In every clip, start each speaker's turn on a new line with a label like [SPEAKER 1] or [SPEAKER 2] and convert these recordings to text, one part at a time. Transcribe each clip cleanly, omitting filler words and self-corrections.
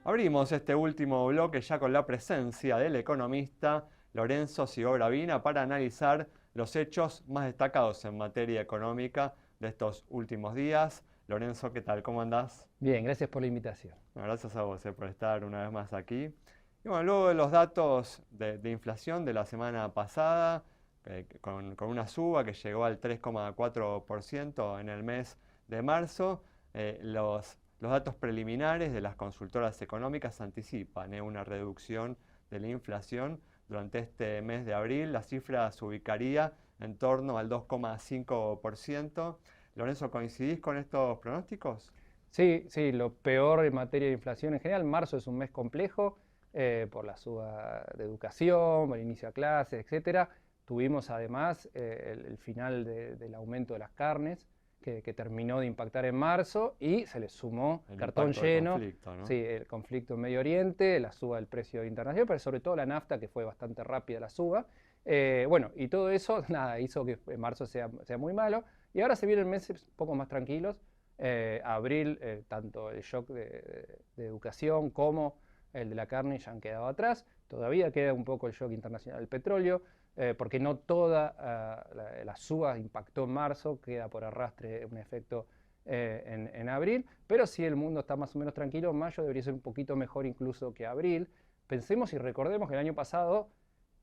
[SPEAKER 1] Abrimos este último bloque ya con la presencia del economista Lorenzo Sigobravina para analizar los hechos más destacados en materia económica de estos últimos días. Lorenzo, ¿qué tal? ¿Cómo andás?
[SPEAKER 2] Bien, gracias por la invitación.
[SPEAKER 1] Bueno, gracias a vos por estar una vez más aquí. Y bueno, luego de los datos de inflación de la semana pasada, con una suba que llegó al 3,4% en el mes de marzo, los datos preliminares de las consultoras económicas anticipan una reducción de la inflación durante este mes de abril. La cifra se ubicaría en torno al 2,5%. Lorenzo, ¿coincidís con estos pronósticos?
[SPEAKER 2] Sí, sí, lo peor en materia de inflación en general. Marzo es un mes complejo por la suba de educación, por el inicio de clases, etcétera. Tuvimos además el final del aumento de las carnes que terminó de impactar en marzo y se le sumó
[SPEAKER 1] El
[SPEAKER 2] cartón
[SPEAKER 1] impacto del
[SPEAKER 2] lleno,
[SPEAKER 1] conflicto, ¿no?
[SPEAKER 2] sí, el conflicto en Medio Oriente, la suba del precio internacional, pero sobre todo la nafta que fue bastante rápida la suba. Bueno, y todo eso nada, hizo que marzo sea muy malo y ahora se vienen meses un poco más tranquilos. Abril, tanto el shock de educación como el de la carne ya han quedado atrás. Todavía queda un poco el shock internacional del petróleo, porque no toda la suba impactó en marzo, queda por arrastre un efecto en abril, pero si el mundo está más o menos tranquilo, mayo debería ser un poquito mejor incluso que abril. Pensemos y recordemos que el año pasado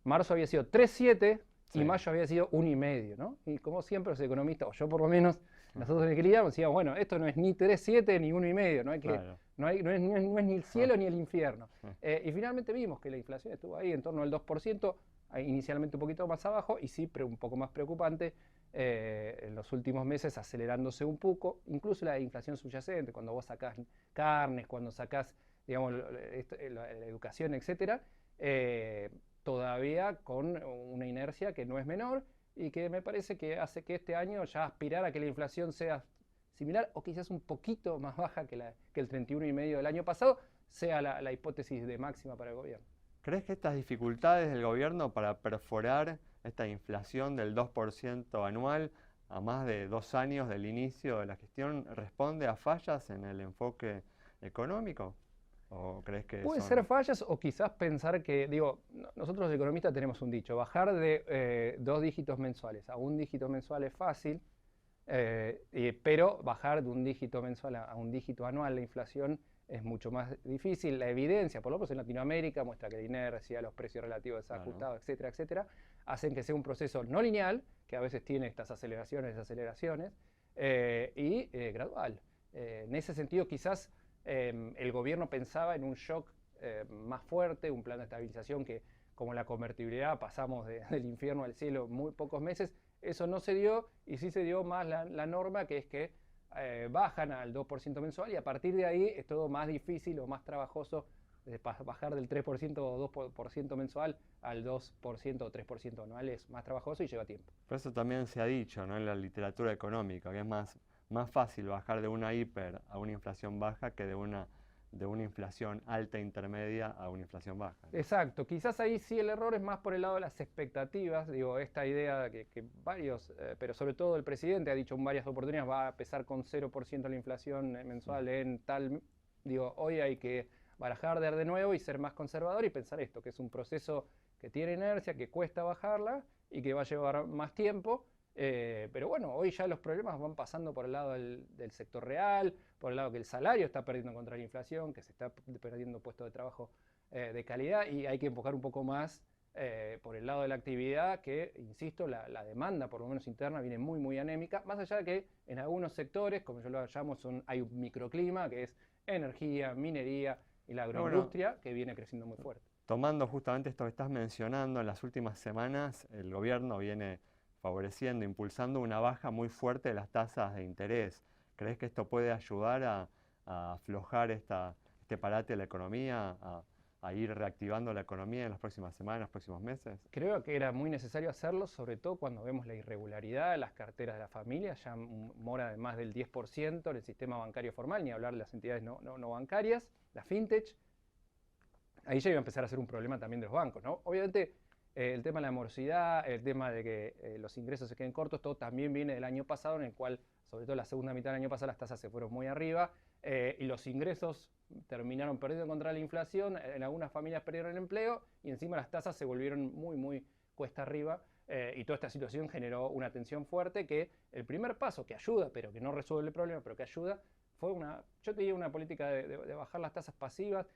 [SPEAKER 2] marzo había sido 3,7 y
[SPEAKER 1] Sí.
[SPEAKER 2] mayo había sido 1,5, ¿no? Y como siempre los economistas, o yo por lo menos, nosotros en Equilibrio decíamos, bueno, esto no es ni 3,7 ni 1,5, no, hay que,
[SPEAKER 1] Claro.
[SPEAKER 2] no, hay, no, es, no es ni el cielo ni el infierno. Y finalmente vimos que la inflación estuvo ahí en torno al 2%, inicialmente un poquito más abajo y sí, pero un poco más preocupante en los últimos meses acelerándose un poco, incluso la inflación subyacente, cuando vos sacás carnes, cuando sacás, digamos, la educación, etcétera, todavía con una inercia que no es menor y que me parece que hace que este año ya aspirar a que la inflación sea similar o quizás un poquito más baja que el 31,5 del año pasado, sea la hipótesis de máxima para el gobierno.
[SPEAKER 1] ¿Crees que estas dificultades del gobierno para perforar esta inflación del 2% anual a más de 2 años del inicio de la gestión responde a fallas en el enfoque económico? ¿O crees que
[SPEAKER 2] Puede ser
[SPEAKER 1] son...
[SPEAKER 2] fallas o quizás pensar que, digo, nosotros los economistas tenemos un dicho, bajar de 2 dígitos mensuales a un dígito mensual es fácil, pero bajar de un dígito mensual a un dígito anual la inflación es mucho más difícil. La evidencia, por lo menos en Latinoamérica, muestra que la inercia, los precios relativos
[SPEAKER 1] Claro.
[SPEAKER 2] desajustados, etcétera, etcétera, hacen que sea un proceso no lineal, que a veces tiene estas aceleraciones, desaceleraciones, y gradual. En ese sentido, quizás el gobierno pensaba en un shock más fuerte, un plan de estabilización que, como la convertibilidad, pasamos del infierno al cielo en muy pocos meses. Eso no se dio y sí se dio más la norma, que es que bajan al 2% mensual y a partir de ahí es todo más difícil o más trabajoso bajar del 3% o 2% mensual al 2% o 3% anual. Es más trabajoso y lleva tiempo.
[SPEAKER 1] Por eso también se ha dicho, ¿no?, en la literatura económica, que es más fácil bajar de una hiper a una inflación baja que de una inflación alta intermedia a una inflación baja, ¿no?
[SPEAKER 2] Exacto, quizás ahí sí el error es más por el lado de las expectativas, digo, esta idea que varios, pero sobre todo el presidente ha dicho en varias oportunidades, va a pesar con 0% la inflación mensual en tal, digo, hoy hay que barajar de nuevo y ser más conservador y pensar esto, que es un proceso que tiene inercia, que cuesta bajarla y que va a llevar más tiempo, pero bueno, hoy ya los problemas van pasando por el lado del sector real, por el lado que el salario está perdiendo contra la inflación, que se está perdiendo puestos de trabajo de calidad y hay que enfocar un poco más por el lado de la actividad que, insisto, la demanda, por lo menos interna, viene muy, muy anémica, más allá de que en algunos sectores, como yo lo llamo, hay un microclima, que es energía, minería y la
[SPEAKER 1] Pero bueno,
[SPEAKER 2] agroindustria, que viene creciendo muy fuerte.
[SPEAKER 1] tomando justamente esto que estás mencionando, en las últimas semanas el gobierno viene favoreciendo, impulsando una baja muy fuerte de las tasas de interés. ¿Crees que esto puede ayudar a aflojar este parate de la economía, a ir reactivando la economía en las próximas semanas, próximos meses?
[SPEAKER 2] Creo que era muy necesario hacerlo, sobre todo cuando vemos la irregularidad de las carteras de la familia, ya mora de más del 10% en el sistema bancario formal, ni hablar de las entidades no bancarias, la fintech. Ahí ya iba a empezar a ser un problema también de los bancos, ¿no? Obviamente el tema de la morosidad, el tema de que los ingresos se queden cortos, todo también viene del año pasado, en el cual, sobre todo la segunda mitad del año pasado, las tasas se fueron muy arriba y los ingresos terminaron perdiendo contra la inflación, en algunas familias perdieron el empleo y encima las tasas se volvieron muy cuesta arriba. Y toda esta situación generó una tensión fuerte que el primer paso, que ayuda, pero que no resuelve el problema, pero que ayuda, fue yo te diría una política de bajar las tasas pasivas.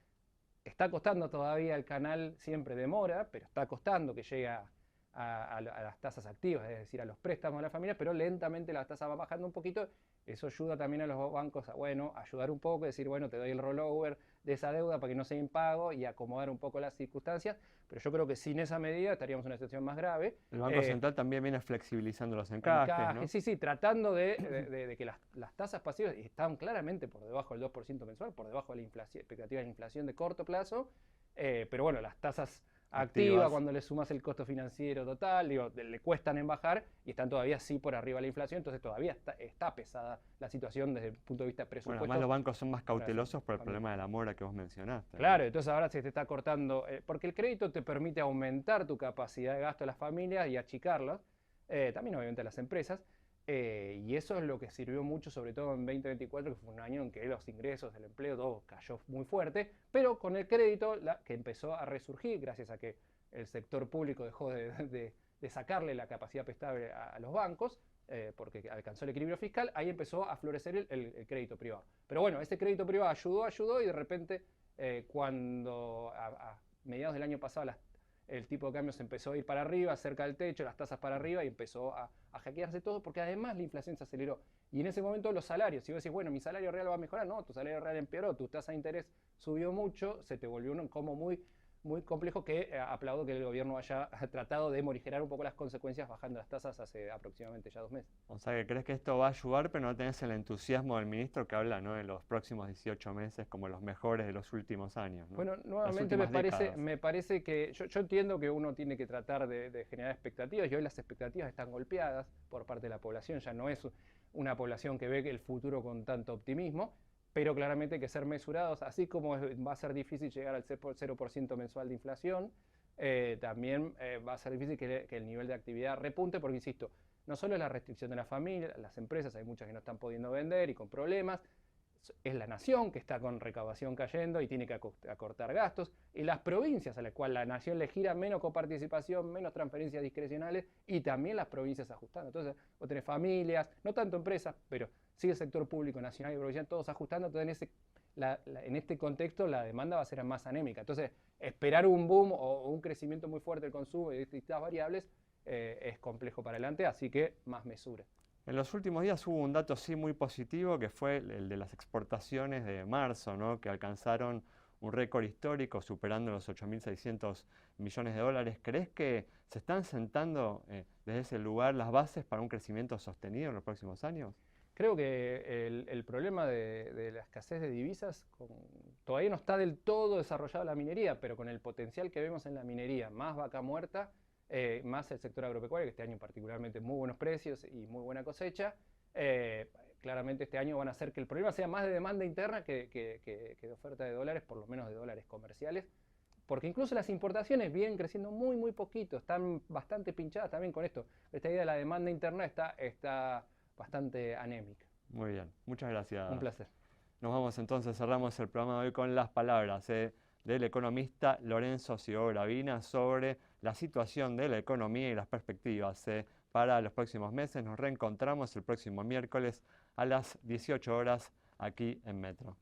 [SPEAKER 2] Está costando todavía, el canal siempre demora, pero está costando que llegue a las tasas activas, es decir, a los préstamos de la familia, pero lentamente las tasas van bajando un poquito. Eso ayuda también a los bancos a, bueno, ayudar un poco, decir, bueno, te doy el rollover de esa deuda para que no sea impago y acomodar un poco las circunstancias, pero yo creo que sin esa medida estaríamos en una situación más grave.
[SPEAKER 1] El Banco Central también viene flexibilizando los encajes, ¿no?
[SPEAKER 2] Sí, tratando de que las tasas pasivas están claramente por debajo del 2% mensual, por debajo de la expectativa de inflación de corto plazo, pero bueno, las tasas activas, cuando le sumas el costo financiero total, digo, le cuestan en bajar y están todavía sí por arriba de la inflación, entonces todavía está pesada la situación desde el punto de vista presupuesto.
[SPEAKER 1] Bueno, además los bancos son más cautelosos por el problema de la mora que vos mencionaste.
[SPEAKER 2] Claro, entonces ahora se te está cortando, porque el crédito te permite aumentar tu capacidad de gasto de las familias y achicarlas, también obviamente a las empresas, y eso es lo que sirvió mucho, sobre todo en 2024, que fue un año en que los ingresos, el empleo, todo cayó muy fuerte, pero con el crédito que empezó a resurgir gracias a que el sector público dejó de sacarle la capacidad prestable a los bancos, porque alcanzó el equilibrio fiscal, ahí empezó a florecer el crédito privado. Pero bueno, ese crédito privado ayudó y de repente cuando a mediados del año pasado el tipo de cambio se empezó a ir para arriba, cerca del techo, las tasas para arriba y empezó a hackearse todo porque además la inflación se aceleró. Y en ese momento los salarios, si vos decís, bueno, mi salario real va a mejorar, no, tu salario real empeoró, tu tasa de interés subió mucho, se te volvió como muy complejo que aplaudo que el gobierno haya tratado de morigerar un poco las consecuencias bajando las tasas hace aproximadamente ya 2 meses.
[SPEAKER 1] O sea, que crees que esto va a ayudar, pero no tenés el entusiasmo del ministro que habla, ¿no?, de los próximos 18 meses como los mejores de los últimos años, ¿no?
[SPEAKER 2] Bueno, nuevamente me parece que yo entiendo que uno tiene que tratar de generar expectativas y hoy las expectativas están golpeadas por parte de la población, ya no es una población que ve el futuro con tanto optimismo, pero claramente hay que ser mesurados, así como va a ser difícil llegar al 0% mensual de inflación, también va a ser difícil que el nivel de actividad repunte, porque insisto, no solo es la restricción de la familia, las empresas, hay muchas que no están pudiendo vender y con problemas, es la nación que está con recaudación cayendo y tiene que acortar gastos, y las provincias a las cuales la nación le gira menos coparticipación, menos transferencias discrecionales y también las provincias ajustando. Entonces vos tenés familias, no tanto empresas, pero sí el sector público, nacional y provincial, todos ajustando, entonces en este contexto la demanda va a ser más anémica. Entonces esperar un boom o un crecimiento muy fuerte del consumo de distintas variables es complejo para adelante, así que más mesura.
[SPEAKER 1] En los últimos días hubo un dato sí muy positivo que fue el de las exportaciones de marzo, ¿no?, que alcanzaron un récord histórico superando los 8.600 millones de dólares. ¿Crees que se están sentando desde ese lugar las bases para un crecimiento sostenido en los próximos años?
[SPEAKER 2] Creo que el problema de la escasez de divisas todavía no está del todo desarrollada la minería, pero con el potencial que vemos en la minería, más vaca muerta, más el sector agropecuario, que este año particularmente muy buenos precios y muy buena cosecha, claramente este año van a hacer que el problema sea más de demanda interna que de oferta de dólares, por lo menos de dólares comerciales, porque incluso las importaciones vienen creciendo muy poquito, están bastante pinchadas también con esto. Esta idea de la demanda interna está bastante anémica.
[SPEAKER 1] Muy bien, muchas gracias.
[SPEAKER 2] Un placer.
[SPEAKER 1] Nos vamos entonces, cerramos el programa de hoy con las palabras del economista Lorenzo Sigó Gravina sobre la situación de la economía y las perspectivas para los próximos meses. Nos reencontramos el próximo miércoles a las 18 horas aquí en Metro.